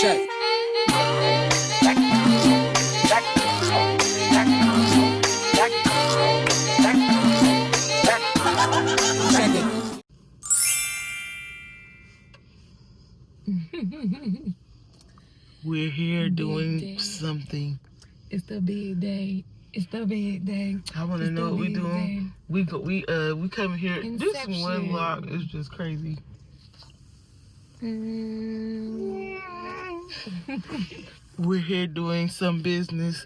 Check. We're here doing something. It's the big day. It's the big day. I want to know what we're doing. We come here. Inception. This one vlog is just crazy. We're here doing some business.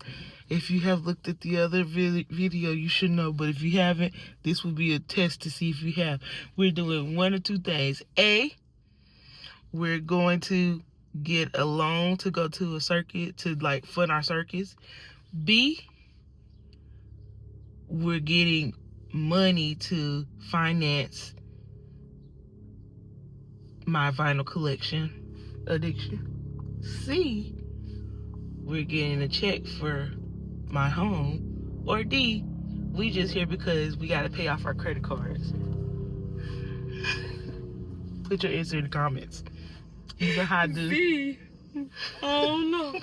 If you have looked at the other video, you should know. But if you haven't, this will be a test to see if you have. We're doing one or two things. A, we're going to get a loan to go to a circuit to like fund our circus. B, we're getting money to finance my vinyl collection addiction. C, we're getting a check for my home. Or D, we just here because we gotta pay off our credit cards. Put your answer in the comments. You know how I do. C. Oh no.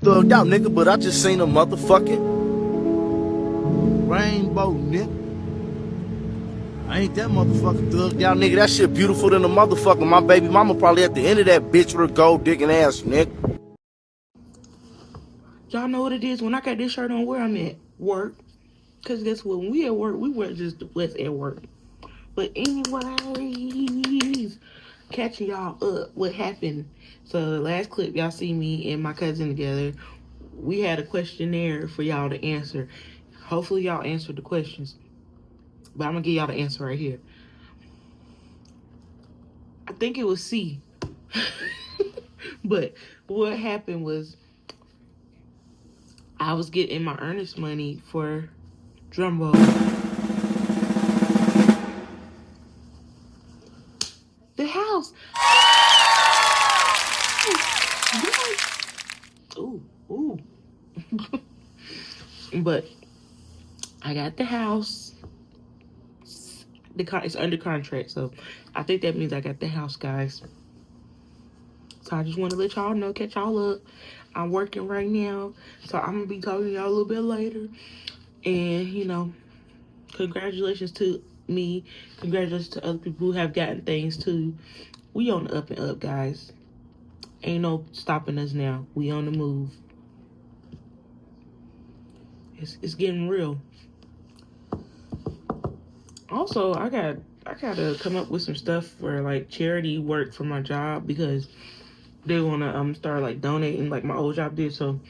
Thugged out, nigga, but I just seen a motherfucking rainbow, nigga. I ain't that motherfucking thugged out, nigga. That shit beautiful than a motherfucker. My baby mama probably at the end of that bitch with a gold digging ass, nigga. Y'all know what it is when I got this shirt on where I'm at? Work. Because guess what? When we at work, we wear just what's at work. But anyways, catching y'all up, what happened. So the last clip, y'all see me and my cousin together. We had a questionnaire for y'all to answer. Hopefully y'all answered the questions. But I'm going to give y'all the answer right here. I think it was C. But what happened was I was getting my earnest money for drum roll. The house. Ooh. But I got the house. It's under contract, so I think that means I got the house, guys. So I just want to let y'all know, catch y'all up. I'm working right now, so I'm gonna be talking to y'all a little bit later. And you know, congratulations to me. Congratulations to other people who have gotten things too. We on the up and up, guys. Ain't no stopping us now. We on the move. It's getting real. Also, I gotta come up with some stuff for like charity work for my job because they wanna start like donating like my old job did. So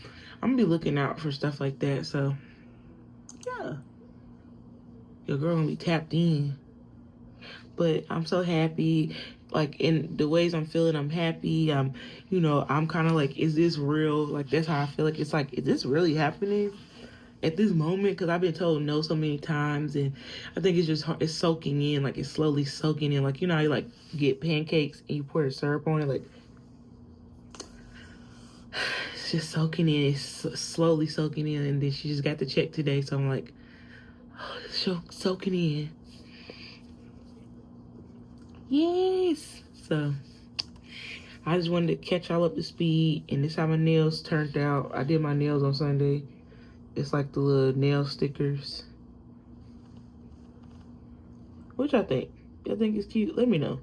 I'm gonna be looking out for stuff like that. So yeah, your girl gonna be tapped in. But I'm so happy. Like in the ways I'm feeling, I'm happy. You know, I'm kind of like, is this real? Like that's how I feel. Like it's like, is this really happening at this moment? Because I've been told no so many times, and I think it's just it's soaking in. Like it's slowly soaking in. Like you know how you like get pancakes and you pour the syrup on it. Like it's just soaking in. It's slowly soaking in, and then she just got the check today. So I'm like, oh, it's soaking in. Yes. So I just wanted to catch y'all up to speed, and this how my nails turned out. I did my nails on Sunday. It's like the little nail stickers. What y'all think? Y'all think it's cute? Let me know.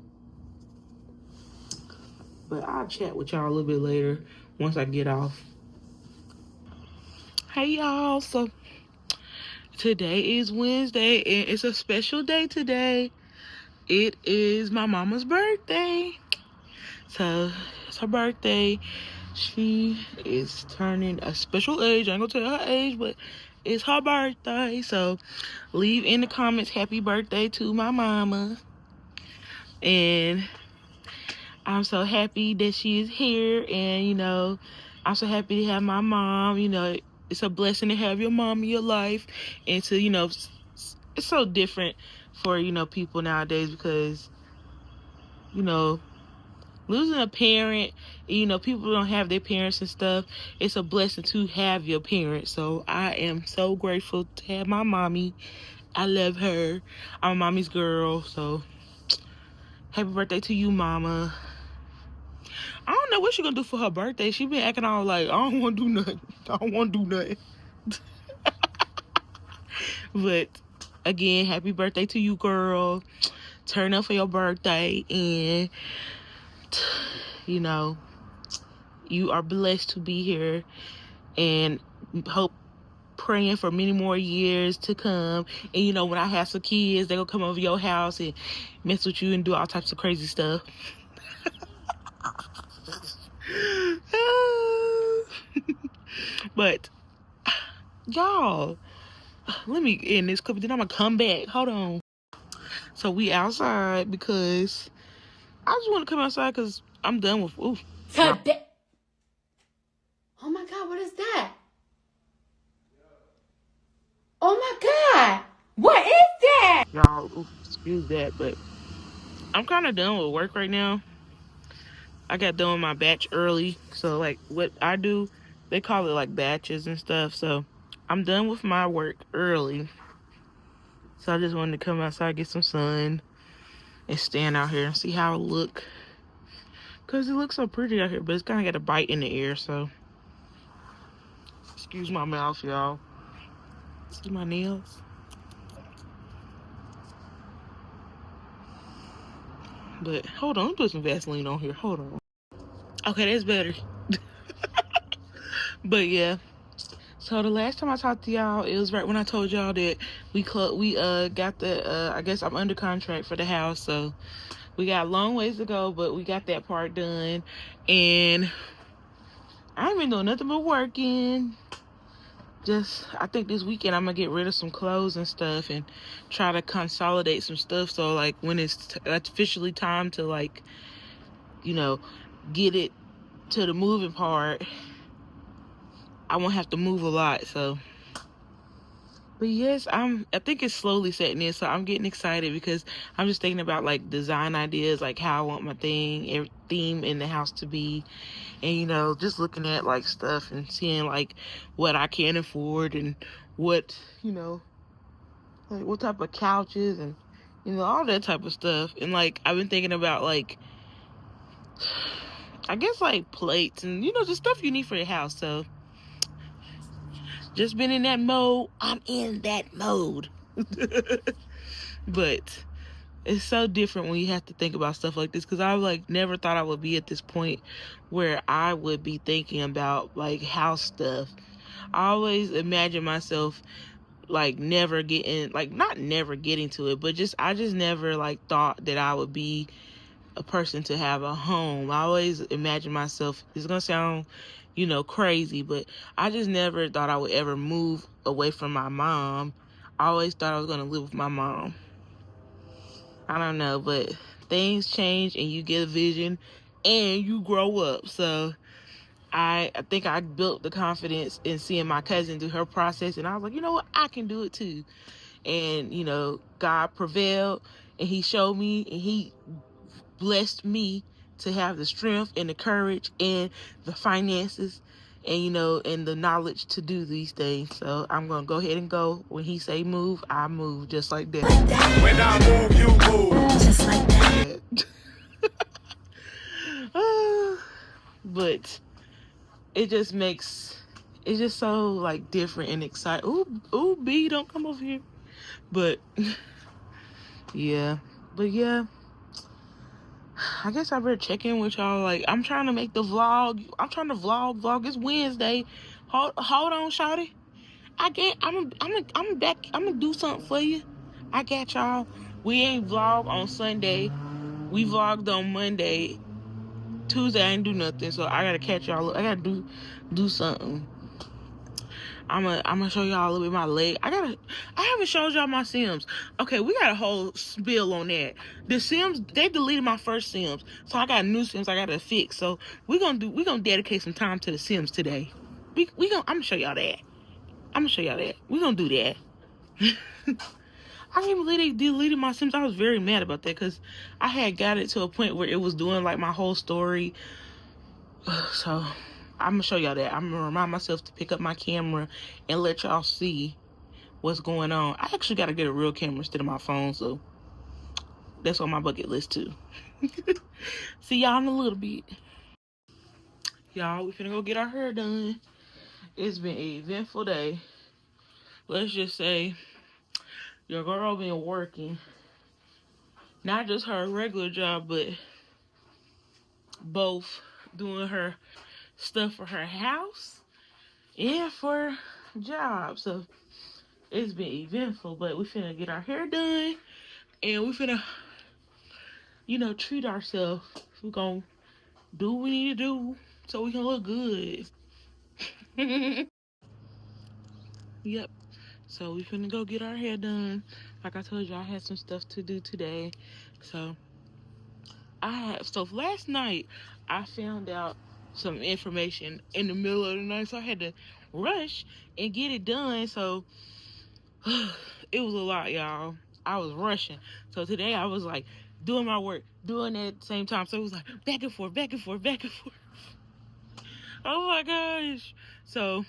But I'll chat with y'all a little bit later once I get off. Hey y'all, so today is Wednesday and it's a special day today. It is my mama's birthday. So it's her birthday. She is turning a special age. I ain't gonna tell her age, but it's her birthday. So leave in the comments happy birthday to my mama. And I'm so happy that she is here. And you know, I'm so happy to have my mom. You know, it's a blessing to have your mom in your life. And to, you know, it's so different for, you know, people nowadays because, you know, losing a parent, you know, people don't have their parents and stuff. It's a blessing to have your parents. So I am so grateful to have my mommy. I love her. I'm a mommy's girl. So happy birthday to you, mama. I don't know what she gonna do for her birthday. She been acting all like, I don't want to do nothing. I don't want to do nothing. But again, happy birthday to you, girl. Turn up for your birthday, and you know, you are blessed to be here, and hope praying for many more years to come. And you know, when I have some kids, they gonna come over your house and mess with you and do all types of crazy stuff. But y'all, let me end this clip, then I'm gonna come back. Hold on. So we outside because I just want to come outside because I'm done with oh my god, what is that? Oh my god, what is that? y'all. Excuse that, but I'm kind of done with work right now. I got done with my batch early, so like what I do, they call it like batches and stuff. So I'm done with my work early. So I just wanted to come outside, get some sun, and stand out here and see how it look. Cause it looks so pretty out here, but it's kind of got a bite in the air. So excuse my mouth, y'all. See my nails. But hold on, let me put some Vaseline on here. Hold on. Okay, that's better. But yeah. So the last time I talked to y'all, it was right when I told y'all that we got the I guess I'm under contract for the house. So we got a long ways to go, but we got that part done. And I ain't been doing nothing but working. Just I think this weekend I'm gonna get rid of some clothes and stuff and try to consolidate some stuff. So like when it's officially time to like, you know, get it to the moving part, I won't have to move a lot. So but yes, I think it's slowly setting in, so I'm getting excited because I'm just thinking about like design ideas, like how I want my theme in the house to be, and you know, just looking at like stuff and seeing like what I can afford and what, you know, like what type of couches and you know, all that type of stuff. And like I've been thinking about like I guess like plates and you know, just stuff you need for your house. So just been in that mode. I'm in that mode. But it's so different when you have to think about stuff like this, because I like never thought I would be at this point where I would be thinking about like house stuff. I always imagine myself like never getting, like not never getting to it, but just I just never like thought that I would be a person to have a home. I always imagine myself, it's gonna sound, you know, crazy, but I just never thought I would ever move away from my mom. I always thought I was gonna live with my mom. I don't know, but things change and you get a vision and you grow up. So I think I built the confidence in seeing my cousin do her process, and I was like, you know what, I can do it too. And you know, God prevailed and he showed me and he blessed me to have the strength and the courage and the finances and you know and the knowledge to do these things. So I'm gonna go ahead and go. When he say move, I move just like that. When I move, you move. Just like that. But it just makes it's just so like different and exciting. Ooh, B, don't come over here. But yeah, I guess I better check in with y'all. Like I'm trying to make the vlog. I'm trying to vlog. It's Wednesday. Hold on, shawty. I'm back. I'm gonna do something for you. I got y'all. We ain't vlog on Sunday. We vlogged on Monday. Tuesday I ain't do nothing, so I gotta catch y'all. I gotta do something. I'm gonna show y'all a little bit of my leg. I haven't showed y'all my Sims. Okay, we got a whole spill on that. The Sims, they deleted my first Sims, so I got new Sims I gotta fix. So we gonna dedicate some time to the Sims today. I'm gonna show y'all that. We gonna do that. I can't believe they deleted my Sims. I was very mad about that because I had got it to a point where it was doing like my whole story. So I'm gonna show y'all that. I'm gonna remind myself to pick up my camera and let y'all see what's going on. I actually gotta get a real camera instead of my phone, so that's on my bucket list too. See y'all in a little bit. Y'all, we finna go get our hair done. It's been an eventful day. Let's just say your girl been working. Not just her regular job, but both doing her stuff for her house and for job. So it's been eventful, but we finna get our hair done and we finna, treat ourselves. We're gonna do what we need to do so we can look good. Yep. So we finna go get our hair done. Like I told you, I had some stuff to do today. So last night I found out some information in the middle of the night, so I had to rush and get it done. So it was a lot, y'all. I was rushing. So today I was like doing my work, doing it at the same time. So it was like back and forth, back and forth, back and forth. Oh my gosh. So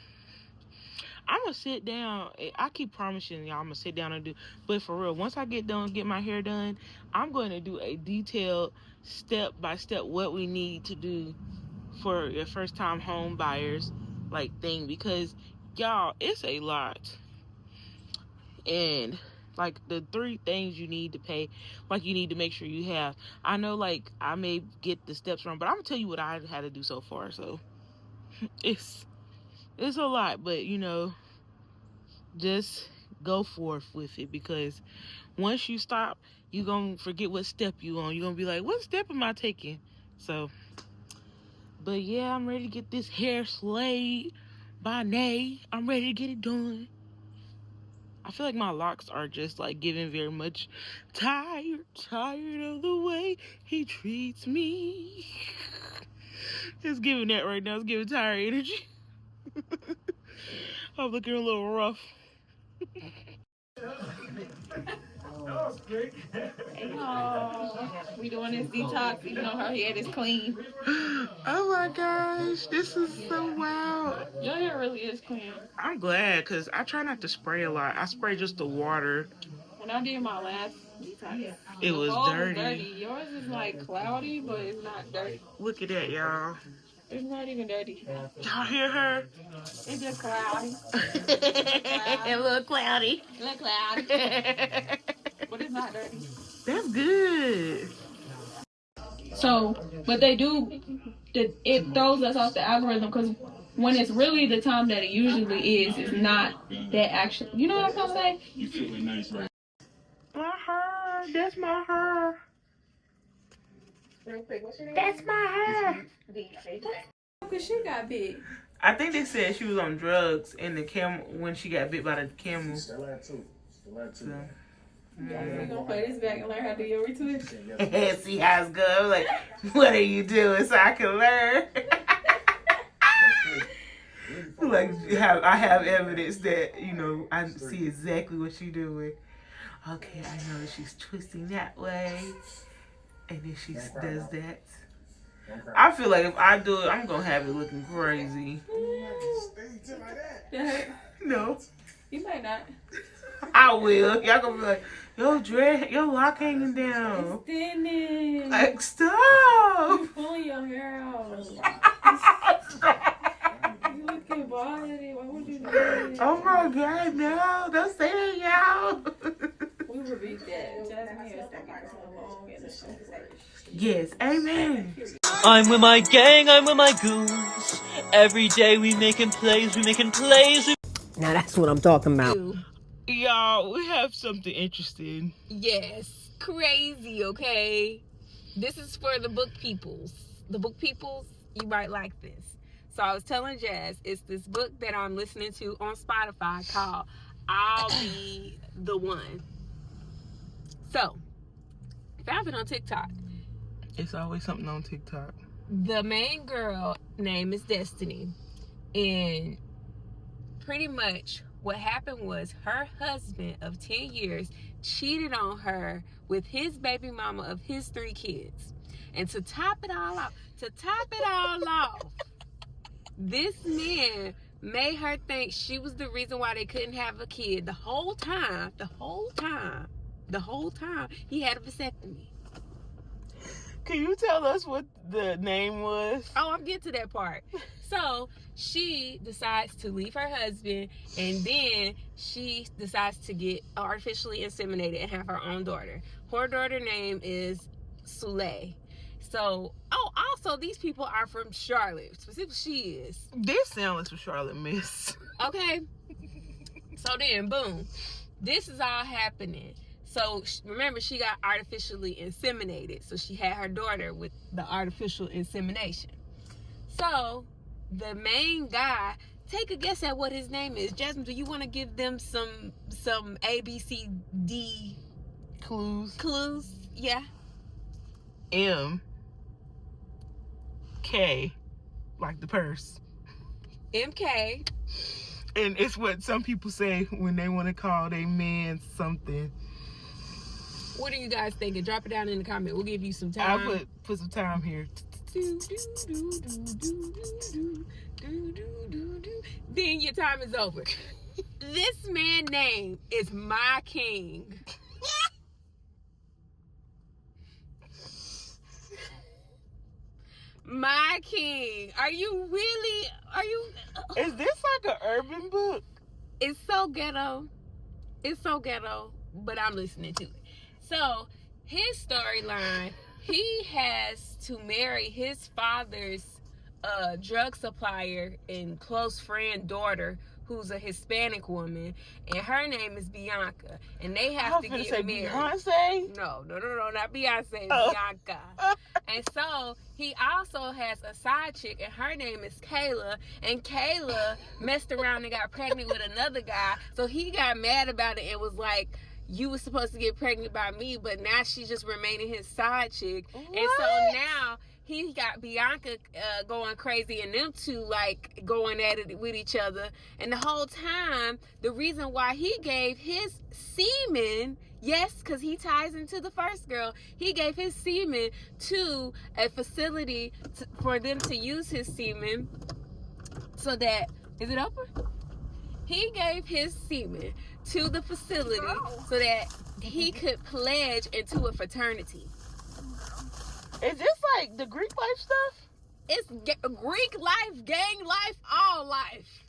I'm gonna sit down. I keep promising y'all I'm gonna sit down and do, but for real, once I get my hair done, I'm going to do a detailed step-by-step what we need to do for your first time home buyers thing, because y'all, it's a lot. And like the 3 things you need to pay, you need to make sure you have. I know I may get the steps wrong, but I'm gonna tell you what I had to do so far. So it's a lot, but just go forth with it, because once you stop, you gonna forget what step you on. You're gonna be like, what step am I taking? So, but yeah, I'm ready to get this hair slayed by Nay. I'm ready to get it done. I feel like my locks are just giving very much tired of the way he treats me. It's giving that right now. It's giving tired energy. I'm looking a little rough. We doing this detox, even though her head is clean. Oh my gosh, this is so wild. Your hair really is clean. I'm glad, because I try not to spray a lot. I spray just the water. When I did my last detox, It was dirty. Yours is cloudy, but it's not dirty. Look at that, y'all. It's not even dirty. Y'all hear her? It's just cloudy. A little cloudy. A little cloudy. But it's not dirty. That's good. So, but they do, it throws us off the algorithm, because when it's really the time that it usually is, it's not that actually. You know what I'm trying to say? You feeling nice, right? My hair. That's my hair. That's my hair. Because she got big. I think they said she was on drugs in the camel when she got bit by the camel. So. Yeah, we're gonna play this back and learn how to do your retwist. See how it's going. What are you doing so I can learn? I have evidence that, I see exactly what she's doing. Okay, I know that she's twisting that way. And then she does that. I feel like if I do it, I'm going to have it looking crazy. No. You might not. I will. Y'all gonna be like, your lock hanging down. It's thinning. Stop. You pulling your hair out. You looking body. Why would you do that? Oh my God, no. Don't say that, y'all. We rebuke that. Jasmine is so long and the show. Yes, amen. I'm with my gang, I'm with my goons. Every day we making plays. Now that's what I'm talking about. Y'all, we have something interesting. Yes, crazy, okay? This is for the book peoples. The book peoples, you might like this. So I was telling Jazz, it's this book that I'm listening to on Spotify called I'll Be the One. So, found it on TikTok. It's always something on TikTok. The main girl name is Destiny. And pretty much What happened was her husband of 10 years cheated on her with his baby mama of his 3 kids. And to top it all off, this man made her think she was the reason why they couldn't have a kid. The whole time, he had a vasectomy. Can you tell us what the name was? Oh, I'm getting to that part. So she decides to leave her husband, and then she decides to get artificially inseminated and have her own daughter. Her daughter name is Soleil. So, also these people are from Charlotte. Specifically, she is. This sounds like some Charlotte mess. Okay. So then, boom. This is all happening. So remember, she got artificially inseminated. So she had her daughter with the artificial insemination. So the main guy, take a guess at what his name is. Jasmine, do you want to give them some A, B, C, D clues? Yeah. M. K. Like the purse. MK. And it's what some people say when they want to call their man something. What are you guys thinking? Drop it down in the comment. We'll give you some time. I'll put some time here. Then your time is over. This man's name is My King. My King. Are you? Is this like an urban book? It's so ghetto, but I'm listening to it. So his storyline, he has to marry his father's drug supplier and close friend daughter, who's a Hispanic woman, and her name is Bianca, and they have to get married. Beyonce? No, not Beyonce, Bianca. And so he also has a side chick, and her name is Kayla, and Kayla messed around and got pregnant with another guy, so he got mad about it and was like, you were supposed to get pregnant by me, but now she's just remaining his side chick. What? And so now he got Bianca going crazy, and them two like going at it with each other. And the whole time, the reason why he gave his semen, yes, because he ties into the first girl, he gave his semen to a facility for them to use his semen so that, is it open? He gave his semen to the facility so that he could pledge into a fraternity. Is this like the Greek life stuff? It's Greek life, gang life, all life.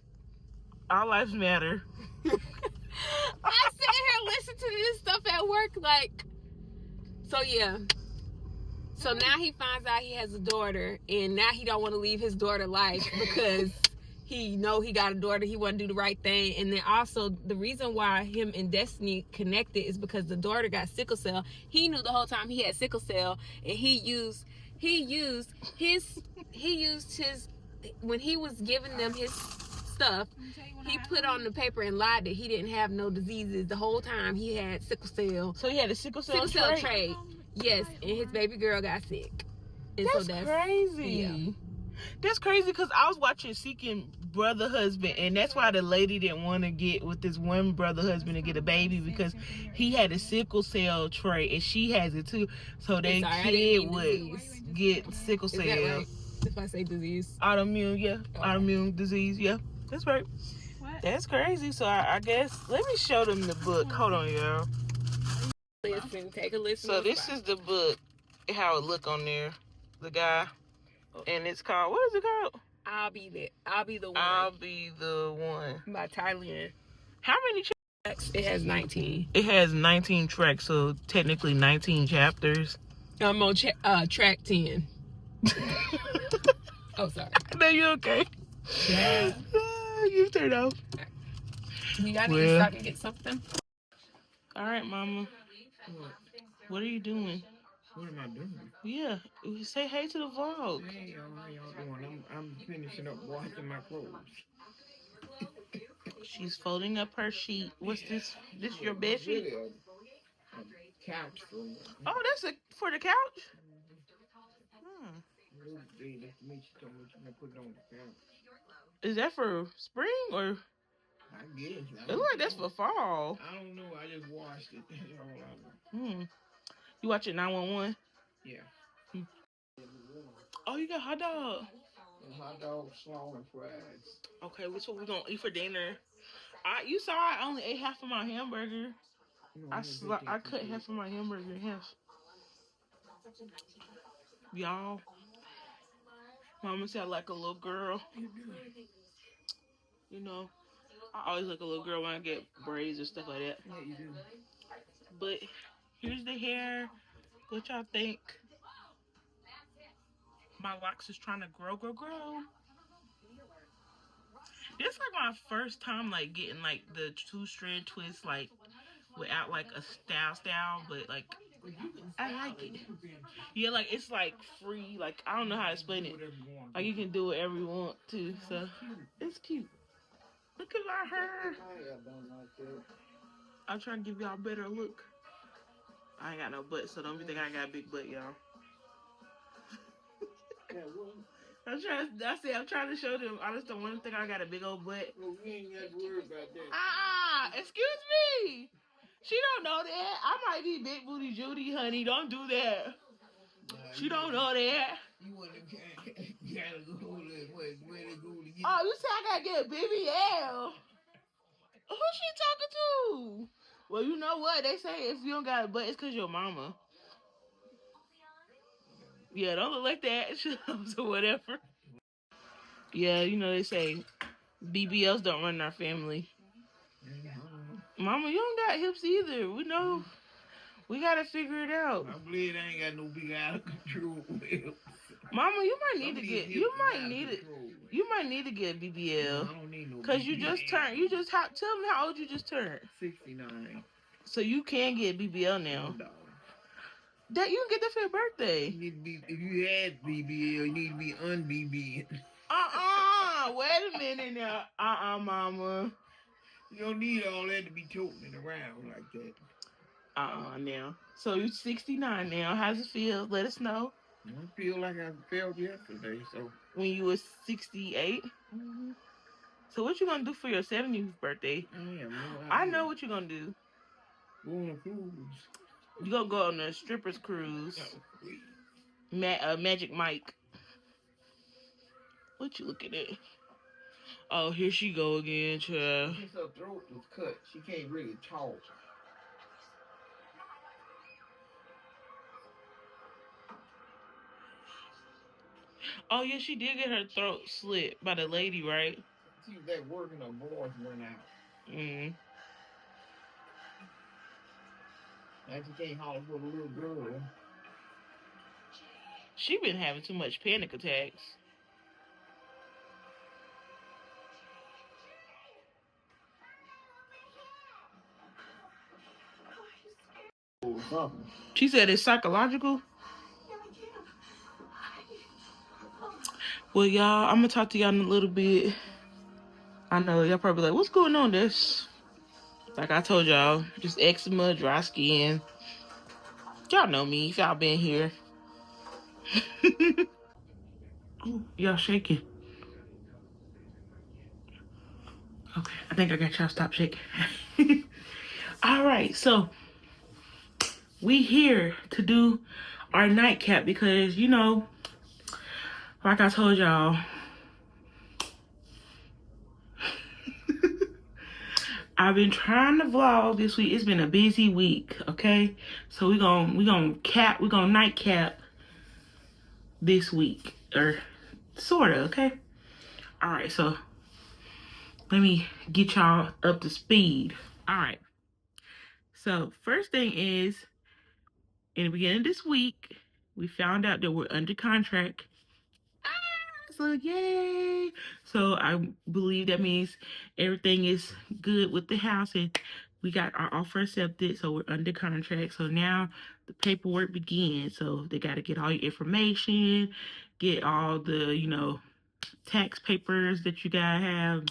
All lives matter. I sit here listening to this stuff at work, like, so yeah. So now he finds out he has a daughter, and now he don't want to leave his daughter life because he know he got a daughter, he want to do the right thing. And then also the reason why him and Destiny connected is because the daughter got sickle cell. He knew the whole time he had sickle cell, and he used his when he was giving them his stuff, he put on the paper and lied that he didn't have no diseases the whole time he had sickle cell. So he had a sickle cell trait. Yes, and his baby girl got sick. And that's crazy. Yeah. That's crazy, because I was watching Seeking Brother Husband, and that's why the lady didn't want to get with this one brother husband and get a baby, because he had a sickle cell trait and she has it too. So their kid would get sickle cell. Is that right? If I say disease. Autoimmune, yeah. Oh. Autoimmune disease, yeah. That's right. What? That's crazy. So I guess, let me show them the book. Hold on, y'all. Listen, take a listen. So this is the book, how it look on there. The guy. And it's called, what is it called? I'll Be the One. I'll Be the One. By Thailand. How many tracks? It has 19. It has 19 tracks, so technically 19 chapters. I'm on track 10. Oh, sorry. No, you okay? Yeah. You turned off. We gotta need to stop and get something. All right, Mama. What are you doing? What am I doing? Yeah, say hey to the vlog. Hey, how y'all doing? I'm finishing up washing my clothes. She's folding up her sheet. What's this? This your bed sheet? Really a couch for that's for the couch? She told me she's gonna put it on the couch. Is that for spring or? I guess. It look like that's for fall. I don't know. I just watched it. That's all I know. You watching 911? Yeah. Oh, you got hot dog. And hot dogs, slaw, and fries. Okay, which one we gonna eat for dinner? You saw I only ate half of my hamburger. No, I cut half of my hamburger in half. Y'all, Mama said I like a little girl. You know, I always like a little girl when I get braids or stuff like that. Yeah, you do. But here's the hair. What y'all think? My locks is trying to grow. This like my first time like getting like the 2-strand twist like without like a style, but like I like it. Yeah, like it's like free. Like I don't know how to explain it. Like you can do whatever you want to. So it's cute. Look at my hair. I'm trying to give y'all a better look. I ain't got no butt, so don't be thinking I got a big butt, y'all. I'm trying to show them. I just don't want to think I got a big old butt. Well, we ain't got to worry about that. Excuse me. She don't know that. I might be big booty Judy, honey. Don't do that. She don't know that. You want to gotta go where they go to get. Oh, you say I gotta get a BBL. Who she talking to? Well, you know what? They say if you don't got a butt, it's because your mama. Yeah, don't look like that. So whatever. Yeah, you know they say BBLs don't run in our family. Mama, you don't got hips either. We know. We gotta figure it out. I believe I ain't got no big out of control hips. Mama, you might need to get a BBL. No, I don't need no. Cause you just turned. Tell me how old you just turned. 69. So you can get BBL now. No. That you can get that for your birthday. You need to be, if you had BBL, you need to be un-BB. Wait a minute now. Mama. You don't need all that to be toting around like that. Now. So you're 69 now. How's it feel? Let us know. I feel like I felt yesterday, so. When you were 68? Mm-hmm. So what you gonna do for your 70th birthday? I know what you're gonna do. Go on a cruise. You gonna go on a strippers cruise. Magic Mike. What you looking at? Oh, here she go again, child. Since her throat was cut, she can't really talk. Oh, yeah, she did get her throat slit by the lady, right? She was at work and her voice went out. Mm-hmm. Now she can't holler for the little girl. She been having too much panic attacks. She said it's psychological. Well, y'all, I'm gonna talk to y'all in a little bit. I know y'all probably like, what's going on? This, like I told y'all, just eczema, dry skin. Y'all know me if y'all been here. Ooh, y'all shaking. Okay, I think I got y'all stop shaking. All right, so we here to do our nightcap because, you know, like I told y'all, I've been trying to vlog this week. It's been a busy week, okay? So we gonna nightcap this week, or sorta, okay? All right, so let me get y'all up to speed. All right. So first thing is, in the beginning of this week, we found out that we're under contract. So yay! So I believe that means everything is good with the house and we got our offer accepted. So we're under contract. So now the paperwork begins. So they got to get all your information, get all the, you know, tax papers that you gotta have,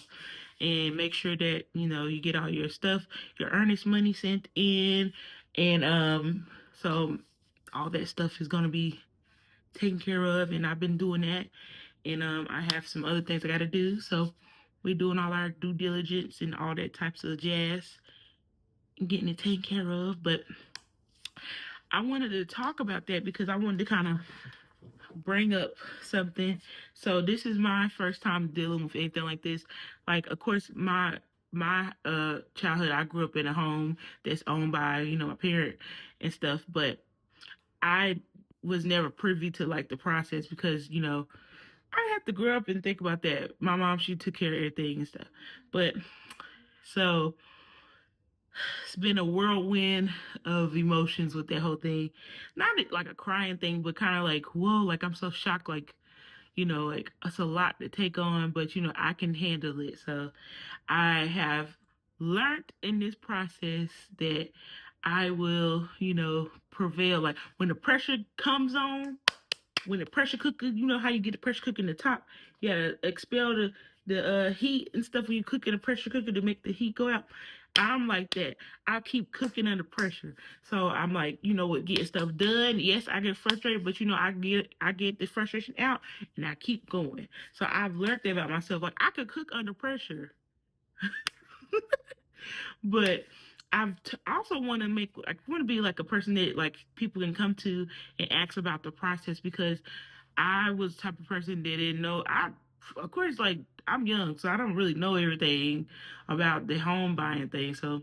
and make sure that, you know, you get all your stuff, your earnest money sent in. And so all that stuff is gonna be taken care of, and I've been doing that. And I have some other things I gotta do. So we're doing all our due diligence and all that types of jazz and getting it taken care of. But I wanted to talk about that because I wanted to kind of bring up something. So this is my first time dealing with anything like this. Like, of course, my childhood, I grew up in a home that's owned by, you know, my parent and stuff, but I was never privy to like the process because, you know, I have to grow up and think about that. My mom, she took care of everything and stuff. But so it's been a whirlwind of emotions with that whole thing. Not like a crying thing, but kind of like, whoa, like I'm so shocked. Like, you know, like it's a lot to take on, but you know, I can handle it. So I have learned in this process that I will, you know, prevail. Like when the pressure comes on, when the pressure cooker, you know how you get the pressure cooker in the top, you gotta expel the heat and stuff when you cook in a pressure cooker to make the heat go out. I'm like that. I keep cooking under pressure. So I'm like, you know what, getting stuff done. Yes, I get frustrated, but you know, I get the frustration out and I keep going. So I've learned that about myself. Like I could cook under pressure. But also want to make, I want to be like a person that like people can come to and ask about the process because I was the type of person that didn't know. Of course, like I'm young, so I don't really know everything about the home buying thing. So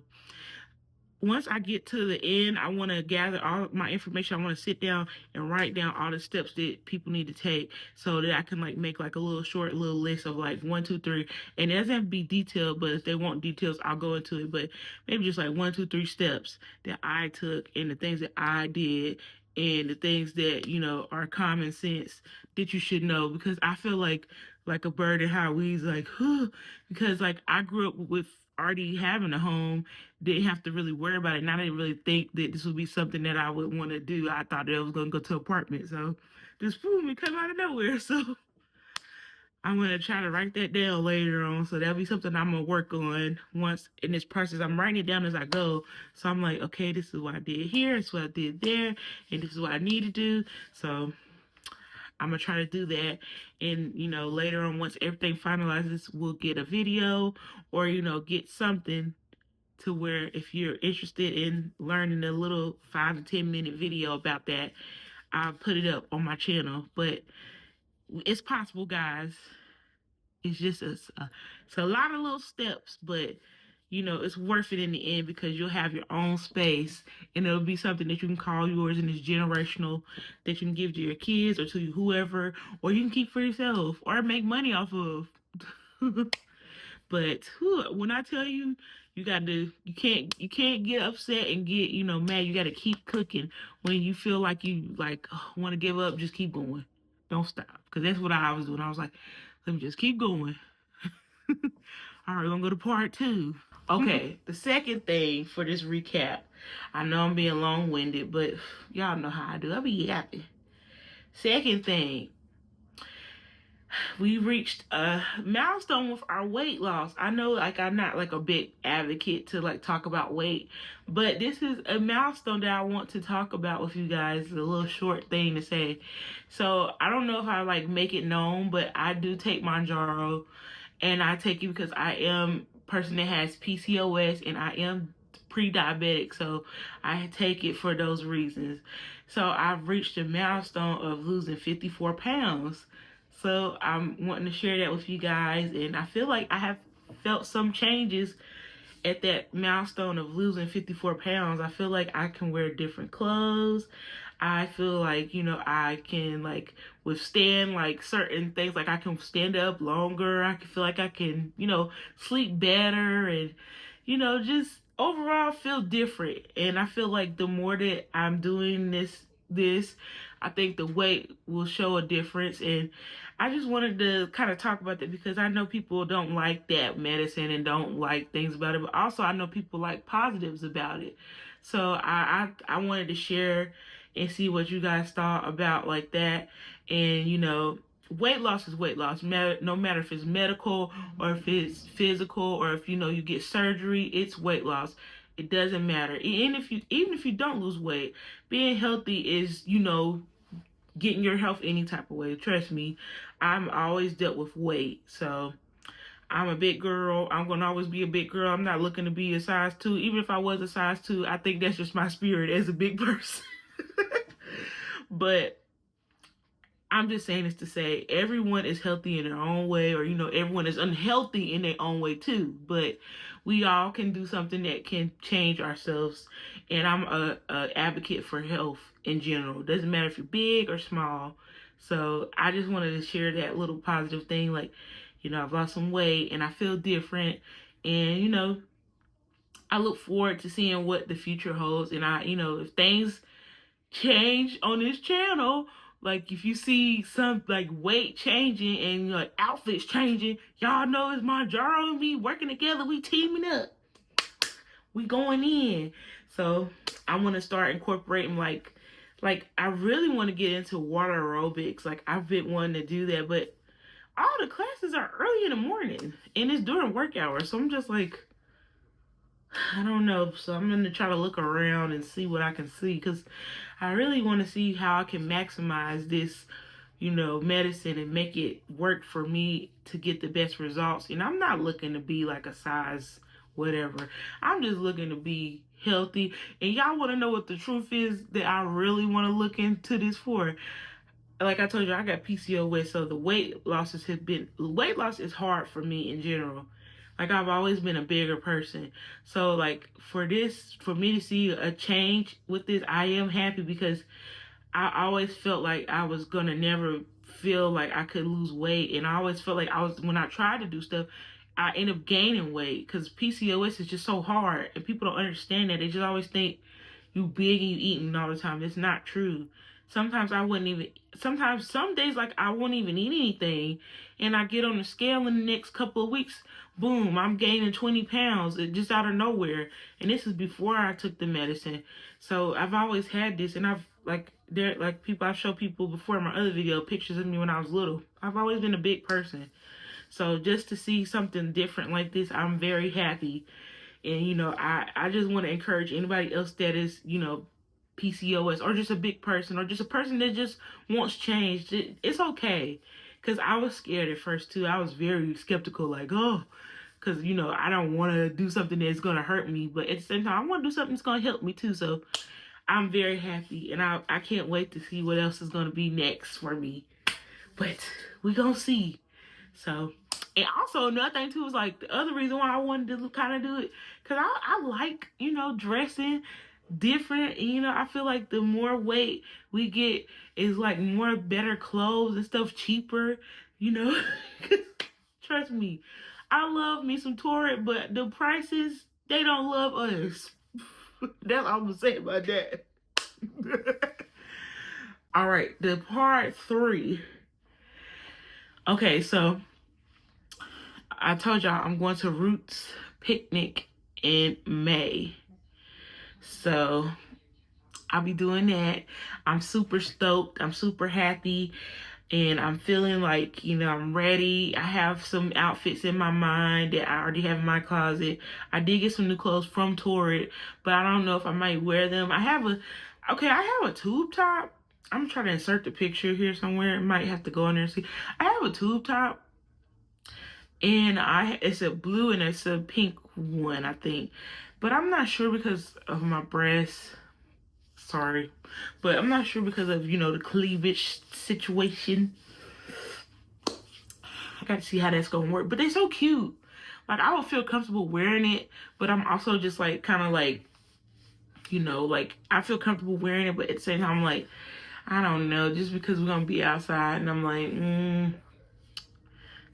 once I get to the end, I want to gather all my information. I want to sit down and write down all the steps that people need to take so that I can like make like a little short little list of like 1, 2, 3. And it doesn't have to be detailed, but if they want details, I'll go into it. But maybe just like 1, 2, 3 steps that I took and the things that I did and the things that, you know, are common sense that you should know. Because I feel like a bird in high weeds, like, because like I grew up with already having a home, didn't have to really worry about it. And I didn't really think that this would be something that I would want to do. I thought that I was going to go to an apartment. So just boom, it come out of nowhere. So I'm going to try to write that down later on. So that'll be something I'm going to work on once in this process. I'm writing it down as I go. So I'm like, okay, this is what I did here. This is what I did there. And this is what I need to do. So I'm gonna try to do that, and you know, later on, once everything finalizes, we'll get a video or you know, get something to where if you're interested in learning a little 5 to 10 minute video about that, I'll put it up on my channel. But it's possible, guys. It's just it's a lot of little steps, but you know, it's worth it in the end because you'll have your own space and it'll be something that you can call yours and it's generational that you can give to your kids or to whoever, or you can keep for yourself or make money off of. But when I tell you, you can't get upset and get, you know, mad. You got to keep cooking. When you feel like you like want to give up, just keep going. Don't stop. Because that's what I was doing. I was like, let me just keep going. All right, we're gonna go to part 2. Okay, the second thing for this recap. I know I'm being long-winded, but y'all know how I do. I be yapping. Second thing, we reached a milestone with our weight loss. I know like I'm not like a big advocate to like talk about weight, but this is a milestone that I want to talk about with you guys. It's a little short thing to say. So I don't know if I like make it known, but I do take Manjaro, and I take it because I am a person that has PCOS and I am pre-diabetic, so I take it for those reasons. So I've reached a milestone of losing 54 pounds. So I'm wanting to share that with you guys, and I feel like I have felt some changes at that milestone of losing 54 pounds. I feel like I can wear different clothes. I feel like, you know, I can like withstand like certain things. Like I can stand up longer. I can feel like I can, you know, sleep better and, you know, just overall feel different. And I feel like the more that I'm doing this, I think the weight will show a difference. And I just wanted to kind of talk about that because I know people don't like that medicine and don't like things about it, but also I know people like positives about it. So I wanted to share and see what you guys thought about like that. And you know, weight loss is weight loss, no matter if it's medical or if it's physical or if you know you get surgery, it's weight loss. It doesn't matter. Even if you don't lose weight, being healthy is, you know, getting your health any type of way. Trust me, I'm always dealt with weight. So I'm a big girl. I'm going to always be a big girl. I'm not looking to be a size 2. Even if I was a size 2, I think that's just my spirit as a big person. But I'm just saying this to say everyone is healthy in their own way, or, everyone is unhealthy in their own way too. But we all can do something that can change ourselves. And I'm a advocate for health in general. Doesn't matter if you're big or small. So I just wanted to share that little positive thing. Like, I've lost some weight and I feel different. And, I look forward to seeing what the future holds. And if things change on this channel, like if you see some like weight changing and like outfits changing, y'all know it's Monjaro and me working together. We teaming up. We going in. So I want to start incorporating like I really want to get into water aerobics. Like I've been wanting to do that, but all the classes are early in the morning and it's during work hours. So I'm just like, I don't know. So I'm going to try to look around and see what I can see, because I really want to see how I can maximize this, medicine and make it work for me to get the best results. And I'm not looking to be like a size whatever. I'm just looking to be healthy. And y'all want to know what the truth is that I really want to look into this for? Like I told you, I got PCOS, so the weight loss is hard for me in general. Like I've always been a bigger person. So like for me to see a change with this, I am happy, because I always felt like I was gonna never feel like I could lose weight. And I always felt like when I tried to do stuff, I end up gaining weight, because PCOS is just so hard and people don't understand that. They just always think you big and you eating all the time. It's not true. Sometimes some days like I won't even eat anything, and I get on the scale in the next couple of weeks, boom, I'm gaining 20 pounds just out of nowhere. And this is before I took the medicine. So I've always had this, and I've I've showed people before in my other video pictures of me when I was little. I've always been a big person. So just to see something different like this, I'm very happy. And I just want to encourage anybody else that is, PCOS, or just a big person, or just a person that just wants change. It's okay. Because I was scared at first too. I was very skeptical, like, oh, because I don't want to do something that's going to hurt me, but at the same time I want to do something that's going to help me too. So I'm very happy, and I can't wait to see what else is going to be next for me. But we gonna see. So, and also another thing too is like the other reason why I wanted to kind of do it, because I like, dressing different. And, I feel like the more weight we get is like more better clothes and stuff cheaper, Trust me, I love me some Torrid, but the prices, they don't love us. That's all I'm gonna say about that. All right, the part 3. Okay, so I told y'all I'm going to Roots Picnic in May. So I'll be doing that. I'm super stoked. I'm super happy. And I'm feeling like, I'm ready. I have some outfits in my mind that I already have in my closet. I did get some new clothes from Torrid, but I don't know if I might wear them. I have a tube top. I'm trying to insert the picture here somewhere. I might have to go in there and see. I have a tube top, and it's a blue and it's a pink one, I think. But I'm not sure because of my breasts. Sorry. But I'm not sure because of, the cleavage situation. I got to see how that's going to work. But they're so cute. Like, I would feel comfortable wearing it. But I'm also just, like, kind of like, I feel comfortable wearing it. But at the same time, I'm like, I don't know. Just because we're going to be outside. And I'm like,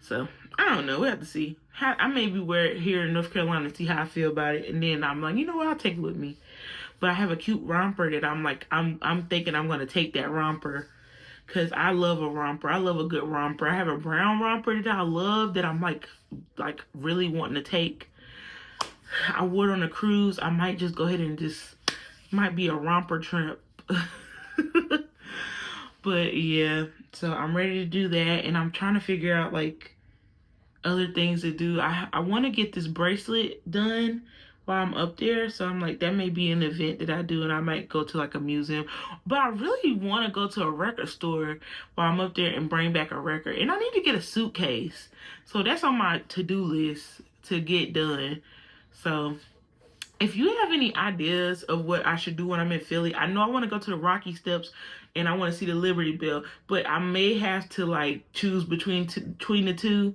So, I don't know. We have to see. I maybe wear it here in North Carolina to see how I feel about it. And then I'm like, you know what? I'll take it with me. But I have a cute romper that I'm like, I'm thinking I'm going to take that romper. Because I love a romper. I love a good romper. I have a brown romper that I love that I'm like really wanting to take. I wore it on a cruise. I might just go ahead and might be a romper trip. But yeah, so I'm ready to do that. And I'm trying to figure out like other things to do. I want to get this bracelet done while I'm up there. So I'm like, that may be an event that I do, and I might go to like a museum. But I really want to go to a record store while I'm up there and bring back a record. And I need to get a suitcase. So that's on my to-do list to get done. So if you have any ideas of what I should do when I'm in Philly, I know I want to go to the Rocky Steps and I want to see the Liberty Bell, but I may have to like choose between the two,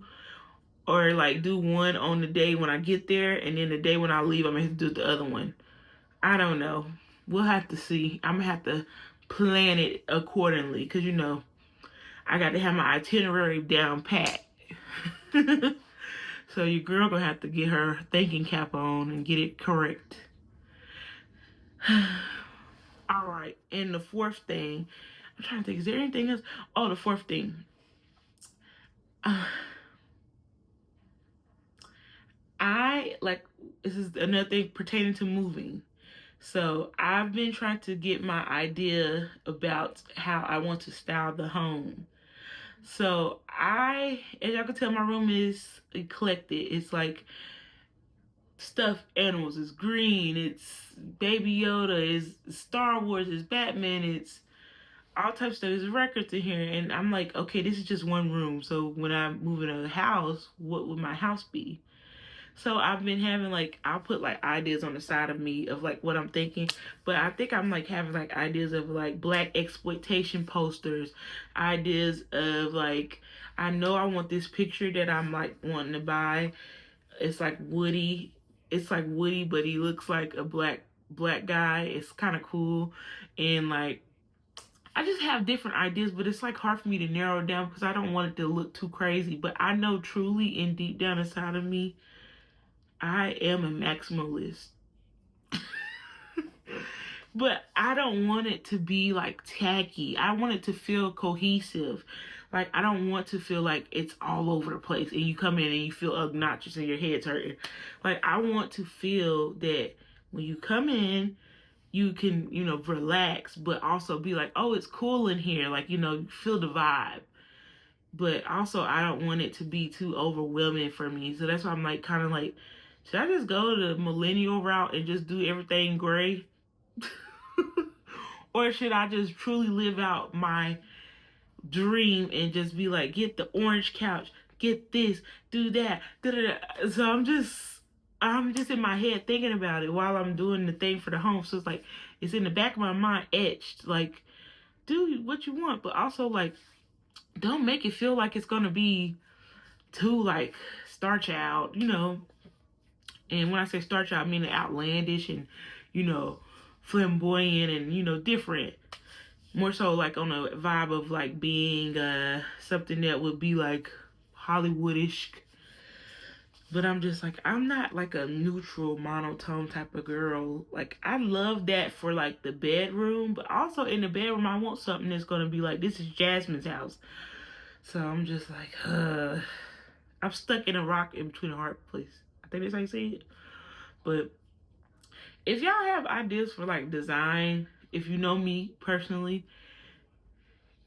or like do one on the day when I get there, and then the day when I leave, I'm gonna have to do the other one. I don't know. We'll have to see. I'm gonna have to plan it accordingly, because you know I got to have my itinerary down pat. So your girl gonna have to get her thinking cap on and get it correct. All right, and the fourth thing, I'm trying to think, is there anything else? Oh, the fourth thing. This is another thing pertaining to moving. So I've been trying to get my idea about how I want to style the home. So as y'all can tell, my room is eclectic. It's like stuffed animals, it's green, it's Baby Yoda, it's Star Wars, it's Batman, it's all types of stuff. There's records in here, and I'm like, okay, this is just one room. So when I move into a house, what would my house be? So I've been having like, I'll put like ideas on the side of me of like what I'm thinking, but I think I'm like having like ideas of like black exploitation posters, ideas of like, I know I want this picture that I'm like wanting to buy. It's like Woody. It's like Woody, but he looks like a black guy. It's kind of cool, and like, I just have different ideas, but it's like hard for me to narrow it down because I don't want it to look too crazy. But I know truly and deep down inside of me, I am a maximalist. But I don't want it to be like tacky. I want it to feel cohesive. Like, I don't want to feel like it's all over the place and you come in and you feel obnoxious and your head's hurting. Like, I want to feel that when you come in, you can, you know, relax, but also be like, oh, it's cool in here. Like, you know, feel the vibe. But also, I don't want it to be too overwhelming for me. So that's why I'm like, kind of like, should I just go the millennial route and just do everything gray? Or should I just truly live out my dream and just be like, get the orange couch, get this, do that, da-da-da. So I'm just in my head thinking about it while I'm doing the thing for the home. So it's like, it's in the back of my mind etched, like, do what you want, but also like, don't make it feel like it's gonna be too like Star Child, you know. And when I say Star Child, I mean outlandish and, you know, flamboyant and, you know, different. More so like on a vibe of like being something that would be like Hollywoodish. But I'm just like, I'm not like a neutral monotone type of girl. Like, I love that for like the bedroom, but also in the bedroom I want something that's gonna be like, this is Jasmine's house. So I'm just like, I'm stuck in a rock in between a hard place. I think that's how you say it. But if y'all have ideas for like design, if you know me personally,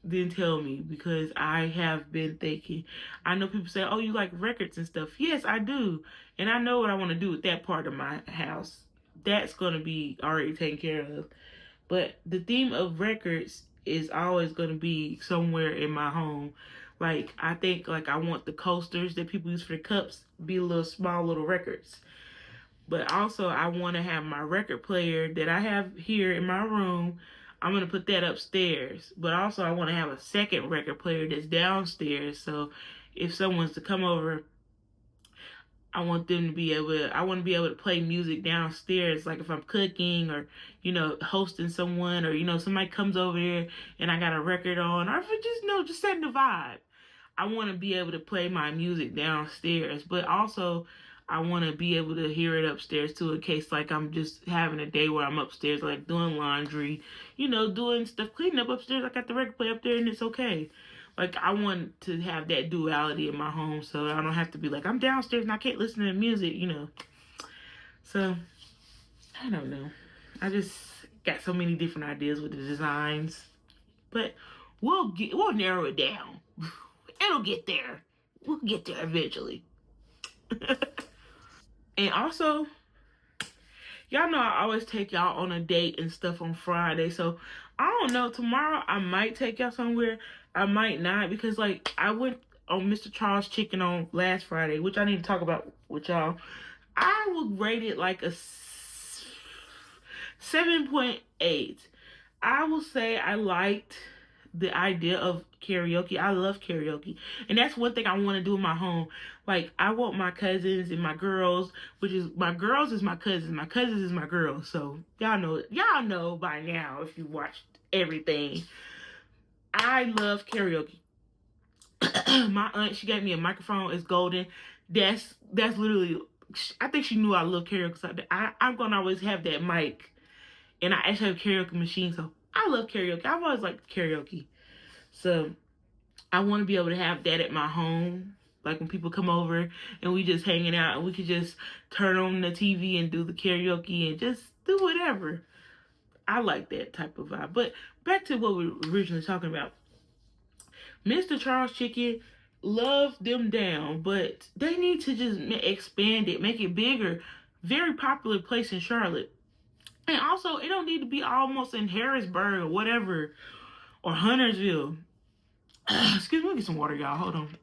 then tell me, because I have been thinking. I know people say, oh, you like records and stuff. Yes, I do. And I know what I want to do with that part of my house. That's going to be already taken care of. But the theme of records is always going to be somewhere in my home. Like, I think like I want the coasters that people use for the cups be little small little records. But also I want to have my record player that I have here in my room. I'm going to put that upstairs. But also I want to have a second record player that's downstairs. So if someone's to come over, I want to be able to play music downstairs. Like if I'm cooking or, you know, hosting someone, or, you know, somebody comes over here and I got a record on, or if it just, just setting the vibe. I want to be able to play my music downstairs, but also I want to be able to hear it upstairs too, in case like I'm just having a day where I'm upstairs, like doing laundry, you know, doing stuff, cleaning up upstairs. I got the record player up there and it's okay. Like, I want to have that duality in my home, so I don't have to be like, I'm downstairs and I can't listen to the music, you know. So, I don't know. I just got so many different ideas with the designs. But we'll narrow it down. It'll get there. We'll get there eventually. And also, y'all know I always take y'all on a date and stuff on Friday. So I don't know. Tomorrow I might take y'all somewhere. I might not, because like I went on Mr. Charles Chicken on last Friday, which I need to talk about with y'all. I would rate it like a 7.8. I will say I liked the idea of karaoke. I love karaoke. And that's one thing I want to do in my home. Like, I want my cousins and my girls, which is my girls is my cousins. My cousins is my girls. So y'all know by now if you watched everything. I love karaoke. My aunt, she gave me a microphone. It's golden. That's literally, I think she knew I love karaoke. So I'm gonna always have that mic. And I actually have a karaoke machine, so I love karaoke. I've always liked karaoke. So I want to be able to have that at my home. Like when people come over and we just hanging out and we could just turn on the TV and do the karaoke and just do whatever. I like that type of vibe. But back to what we were originally talking about. Mr. Charles Chicken, love them down, but they need to just expand it, make it bigger. Very popular place in Charlotte. And also, it don't need to be almost in Harrisburg or whatever, or Huntersville. Excuse me, let me get some water, y'all. Hold on.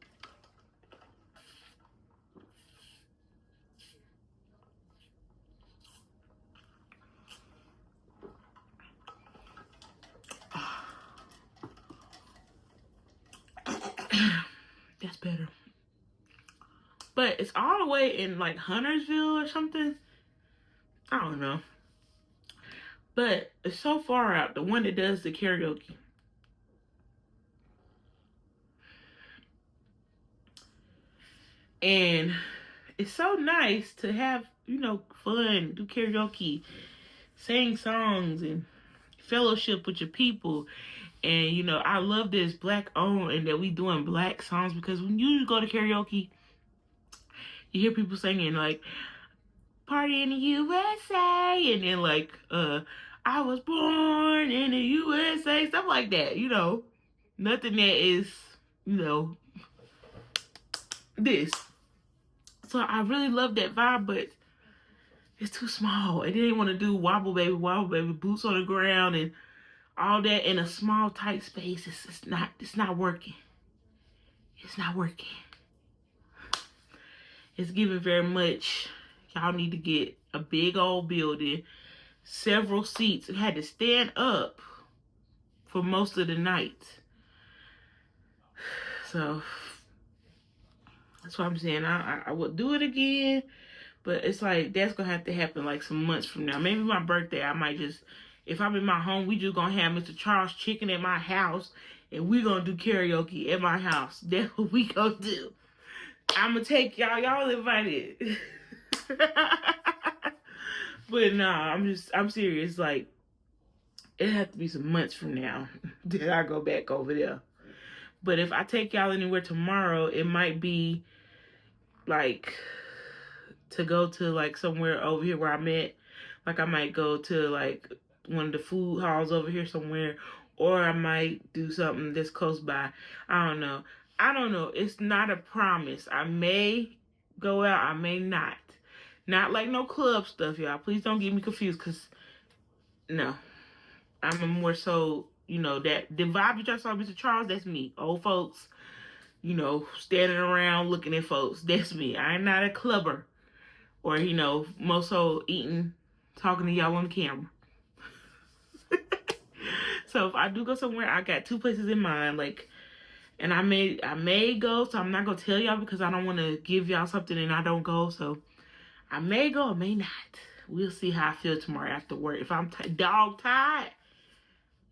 That's better. But it's all the way in like Huntersville or something. I don't know. But it's so far out, the one that does the karaoke. And it's so nice to have, fun, do karaoke, sing songs, and fellowship with your people. And, I love this black owned and that we doing black songs, because when you go to karaoke, you hear people singing like, party in the USA, and then like, I was born in the USA, stuff like that, Nothing that is, this. So I really love that vibe, but it's too small. And they didn't want to do wobble baby, boots on the ground and all that in a small, tight space. It's not working. It's not working. It's giving very much, y'all need to get a big old building, several seats. It had to stand up for most of the night. So that's what I'm saying. I would do it again, but it's like that's gonna have to happen like some months from now. Maybe my birthday, I might just, if I'm in my home, we just gonna have Mr. Charles Chicken at my house, and we gonna do karaoke at my house. That's what we gonna do. I'm gonna take y'all invited. But nah, I'm serious. Like, it have to be some months from now that I go back over there. But if I take y'all anywhere tomorrow, it might be like to go to like somewhere over here where I'm at. Like I might go to like one of the food halls over here somewhere, or I might do something that's close by. I don't know. It's not a promise. I may go out, I may not. Not like no club stuff, y'all. Please don't get me confused, because no. I'm a more so, that the vibe that y'all saw Mr. Charles, that's me. Old folks, standing around looking at folks. That's me. I'm not a clubber. Or, more so eating, talking to y'all on the camera. So if I do go somewhere, I got two places in mind, like, and I may go, so I'm not gonna tell y'all because I don't want to give y'all something and I don't go. So I may go, I may not. We'll see how I feel tomorrow after work. If I'm dog tired,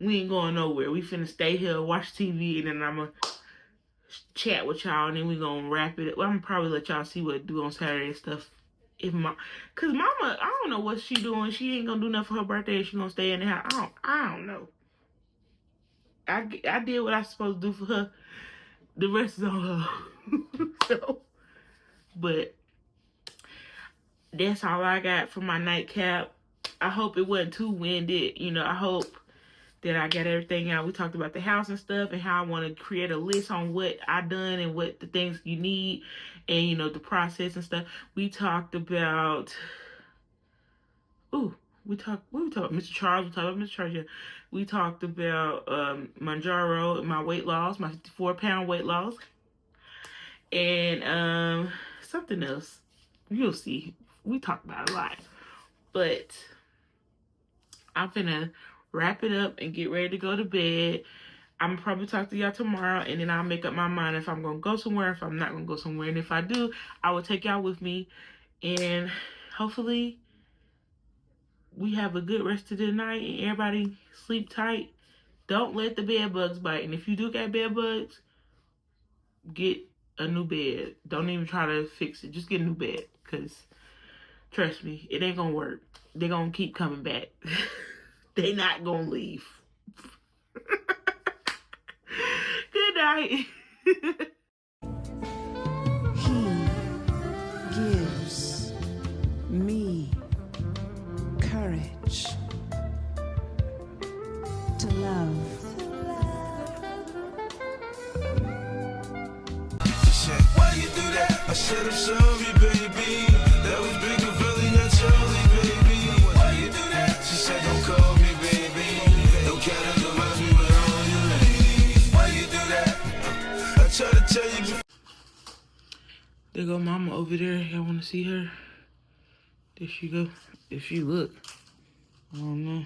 we ain't going nowhere. We finna stay here, watch TV, and then I'm gonna chat with y'all, and then we gonna wrap it up. Well, I'm gonna probably let y'all see what I do on Saturday and stuff. Cause mama, I don't know what she doing. She ain't gonna do nothing for her birthday. She gonna stay in the house. I don't know. I did what I was supposed to do for her. The rest is on her. So, but that's all I got for my nightcap. I hope it wasn't too winded. I hope that I got everything out. We talked about the house and stuff, and how I want to create a list on what I done and what the things you need, and the process and stuff. We talked about Ooh, what we talked about? Mr. Charles, we talked about Mr. Charles, yeah. We talked about Manjaro and my weight loss, my 54-pound weight loss. And something else. You'll see. We talked about a lot. But I'm finna wrap it up and get ready to go to bed. I'm gonna probably talk to y'all tomorrow, and then I'll make up my mind if I'm gonna go somewhere, if I'm not gonna go somewhere. And if I do, I will take y'all with me. And hopefully we have a good rest of the night and everybody sleep tight. Don't let the bed bugs bite. And if you do got bed bugs, get a new bed. Don't even try to fix it. Just get a new bed. Because trust me, it ain't gonna work. They're gonna keep coming back. They not gonna leave. Good night. He gives me courage to love. Why you do that? I said I'm sorry, baby. That was big and really not sorry, baby. Why you do that? She said don't call me, baby. Don't care to remind me with all your ladies. Why you do that? I try to tell you before. There go mama over there. Y'all wanna see her? There she go. If she look. I don't know.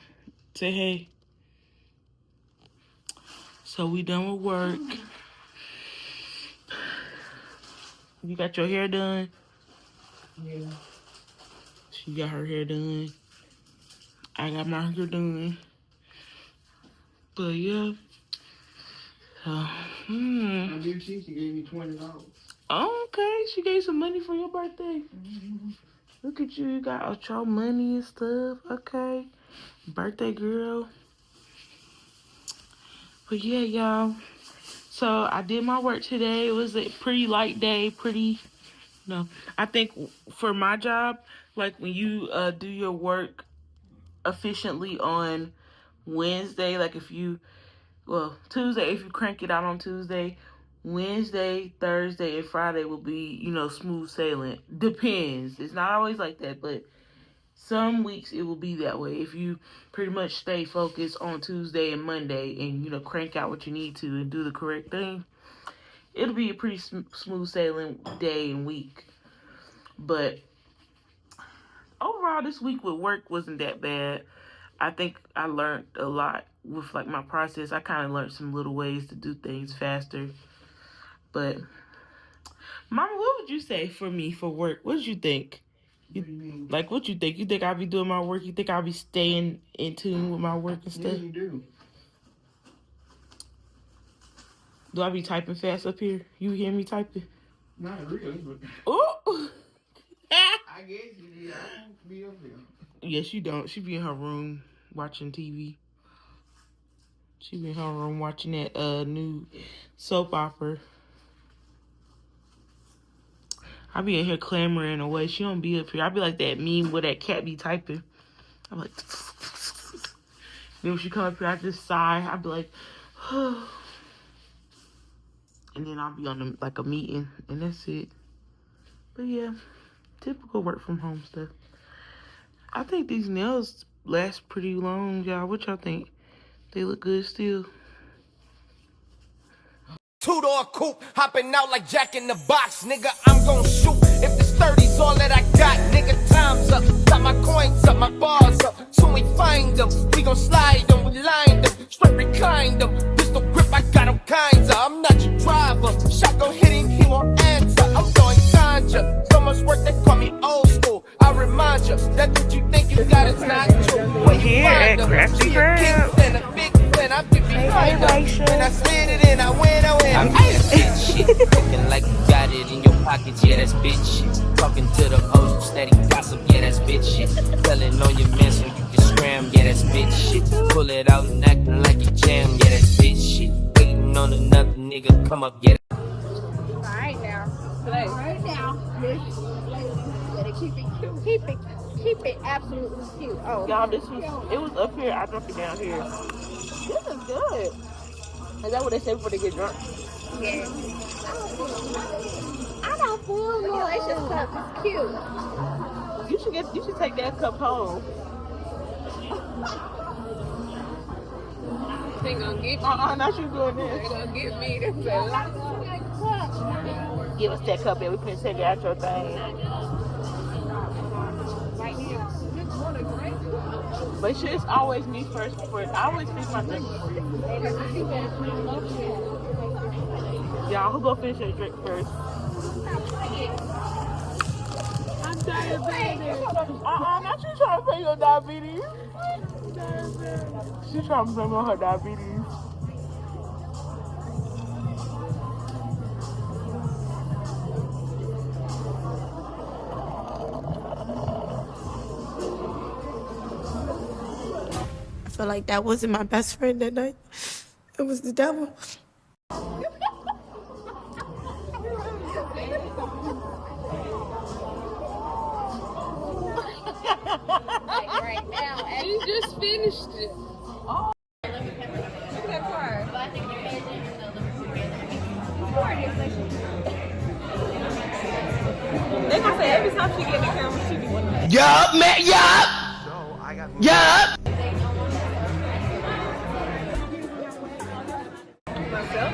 Say hey. So we done with work. You got your hair done? Yeah. She got her hair done. I got my hair done. But yeah. I did see she gave me $20. Okay, she gave some money for your birthday. Look at you, you got all your money and stuff. Okay, birthday girl. But yeah, y'all. So I did my work today. It was a pretty light day. I think for my job, like when you do your work efficiently on Wednesday, like Tuesday, if you crank it out on Tuesday, Wednesday, Thursday, and Friday will be, smooth sailing. Depends. It's not always like that, but some weeks it will be that way. If you pretty much stay focused on Tuesday and Monday and, crank out what you need to and do the correct thing, it'll be a pretty smooth sailing day and week. But overall, this week with work wasn't that bad. I think I learned a lot with my process. I kind of learned some little ways to do things faster. But Mama, what would you say for me for work? What did you think? What do you mean? Like, what you think? You think I'll be doing my work? You think I'll be staying in tune with my work and stuff? Yeah, you do. Do I be typing fast up here? You hear me typing? Not really, but Ooh! I guess you did. I won't be up there. Yes, you don't. She be in her room watching TV. She be in her room watching that new soap opera. I be in here clamoring away. She don't be up here. I be like that meme where that cat be typing. I'm like, then when she come up here, I just sigh. I be like, and then I'll be on a meeting, and that's it. But yeah, typical work from home stuff. I think these nails last pretty long, y'all. What y'all think? They look good still. Two-door coupe, hopping out like Jack in the Box. Nigga, I'm gon' shoot. If this 30's all that I got, nigga, time's up. Got my coins up, my bars up. Soon we find them. We gon' slide them, we line them. Straight recline them. Pistol grip, I got them kinds of. I'm not your driver. Shotgun hit him, he won't answer. I'm doing conjure. So much work, they call me old school. I remind you that what you think you got is not true. When you find them, she a king, a big fan. I get behind them. When I slid it in, I win. I'm bitch shit, looking like you got it in your pockets, yeah, that's bitch shit. Talking to the host, steady gossip, yeah, that's bitch shit. Telling on your man so you can scram, yeah, that's bitch shit. Pull it out and acting like you jam, yeah, that's bitch shit. Waiting on another nigga, come up, yeah. Alright now. Play. Right now. Better keep it cute. Keep it absolutely cute. Oh. Y'all, it was up here. I drunk it down here. This is good. Is that what they say before they get drunk? Yes. I don't feel good. It's just cup. It's cute. You should take that cup home. They gonna get me. Not you doing this. They gonna get me. That's a lot. Give us that cup, baby. We finna take out your thing. But shit's always me first before. I always finish my drink before you. Y'all, who go finish your drink first? I'm diabetic. Not you trying to pay your diabetes. She trying to blame on her diabetes. I feel like that wasn't my best friend that night. It was the devil. Right now, and you just finished it. Oh, look at that card. They gonna say every time she get in the camera, she be one of them. Yup, man, yup! Yup!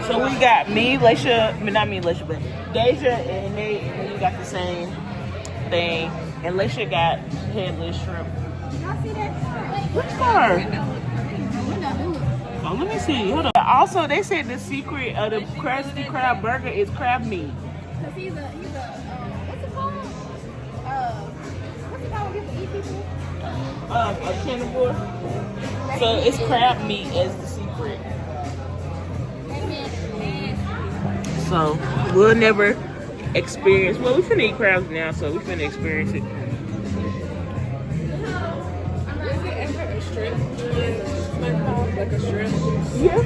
So we got me, Laisha, not me, Laisha, but Deja and Nate, and then you got the same thing. And Laisha got headless shrimp. Y'all see that? Which car? Oh, let me see. Hold on. Also, they said the secret of the Krusty Krab burger is crab meat. Cause he's a what's it called? What's it called when people eat people? A carnivore. So it's crab meat as the secret. So we'll never experience. Well, we finna eat crabs now, so we finna experience it. Is it ever a shrimp? Like a shrimp? Yeah.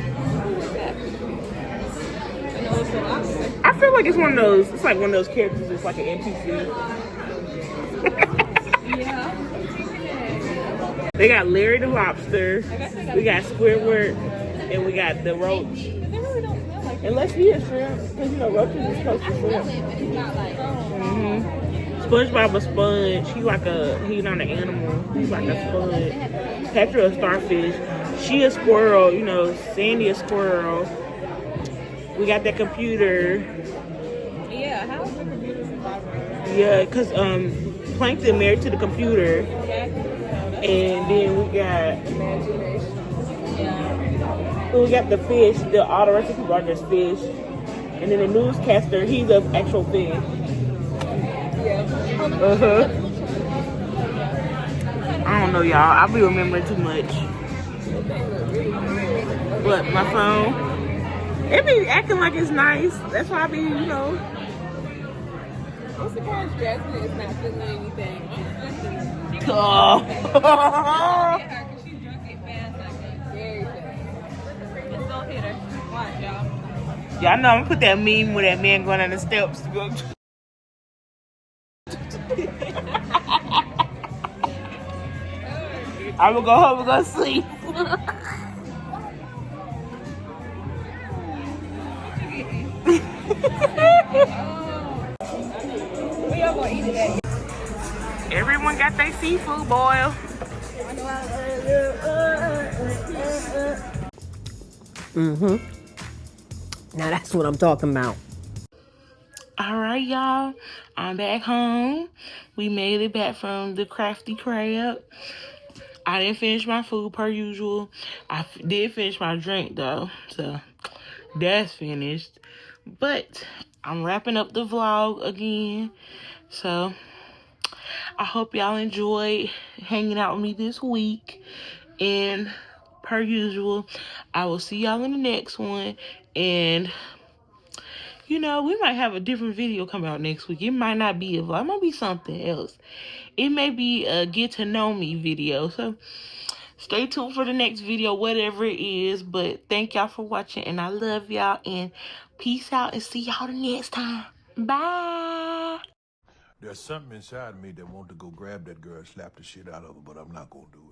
I feel like it's one of those. It's like one of those characters. It's like an NPC. Yeah. They got Larry the Lobster. We got Squidward, and we got the roach. They really don't smell like Unless he is shrimp, because you know roaches is close to shrimp. but it's not like. SpongeBob a sponge. He's not an animal. He's like a sponge. Petra a starfish. She a squirrel. You know, Sandy a squirrel. We got that computer. Yeah, how is the computer surviving? Yeah, because Plankton married to the computer. And then we got the fish. All the rest of the people are just fish. And then the newscaster, he's an actual fish. I don't know, y'all. I be remembering too much. But my phone, it be acting like it's nice. That's why I be, you know. I'm surprised Jasmine is not feeling anything. Oh. She drunk it fast like that. Very fast. Let's go hit her. Watch, y'all. Y'all know I'm gonna put that meme with that man going down the steps to go. I will go home and go sleep. We all gonna eat it. Everyone got their seafood boil. Now that's what I'm talking about. All right, y'all. I'm back home. We made it back from the Crafty Crab. I didn't finish my food per usual. I did finish my drink though, so that's finished. But I'm wrapping up the vlog again. So I hope y'all enjoyed hanging out with me this week. And per usual, I will see y'all in the next one. And you know, we might have a different video come out next week. It might not be a vlog. It might be something else. It may be a get to know me video. So stay tuned for the next video, whatever it is. But thank y'all for watching. And I love y'all. And peace out. And see y'all the next time. Bye. There's something inside of me that wants to go grab that girl and slap the shit out of her, but I'm not going to do it.